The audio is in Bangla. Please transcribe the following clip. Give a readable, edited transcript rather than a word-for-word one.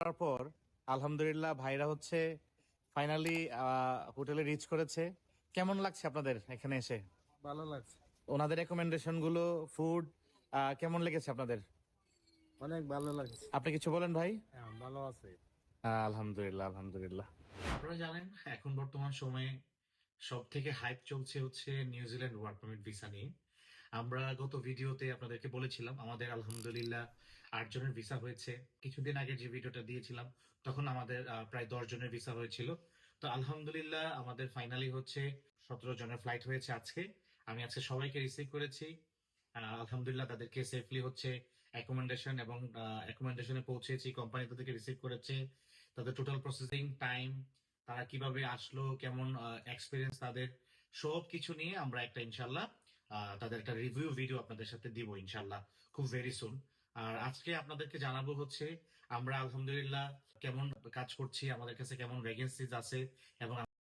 করার পর আলহামদুলিল্লাহ ভাইরা হচ্ছে ফাইনালি হোটেলে রিচ করেছে। কেমন লাগছে আপনাদের এখানে এসে? ভালো লাগছে। ওনাদের রেকমেন্ডেশন গুলো, ফুড কেমন লেগেছে আপনাদের? অনেক ভালো লাগছে। আপনি কিছু বলেন ভাই। হ্যাঁ, ভালো আছে। আলহামদুলিল্লাহ আলহামদুলিল্লাহ। আপনারা জানেন এখন বর্তমান সময়ে সব থেকে হাইপ চলছে হচ্ছে নিউজিল্যান্ড ওয়ার্ক পারমিট ভিসা নিয়ে। আমরা গত ভিডিওতে আপনাদেরকে বলেছিলাম আমাদের আলহামদুলিল্লাহ 8 জনের ভিসা হয়েছে। কিছুদিন আগে যে ভিডিওটা দিয়েছিলাম তখন আমাদের প্রায় 10 জনের ভিসা হয়েছিল। তো আলহামদুলিল্লাহ আমাদের ফাইনালি হচ্ছে 17 জনের ফ্লাইট হয়েছে আজকে। আমি আজকে সবাইকে রিসিভ করেছি। আলহামদুলিল্লাহ তাদেরকে সেফলি হচ্ছে অ্যাকোমোডেশন এবং অ্যাকোমোডেশনে পৌঁছেছি। কোম্পানি তাদেরকে রিসিভ করেছে। তাদের টোটাল প্রসেসিং টাইম, তারা কিভাবে আসলো, কেমন এক্সপিরিয়েন্স তাদের, সব কিছু নিয়ে আমরা একটা ইনশাল্লাহ তাদের একটা রিভিউ ভিডিও আপনাদের সাথে দিব ইনশাল্লাহ খুব ভেরি সুন। আর আজকে আপনাদেরকে জানাবো হচ্ছে আমরা আলহামদুলিল্লাহ কেমন কাজ করছি, আমাদের কাছে কেমন ভ্যাকেন্সিজ আছে এবং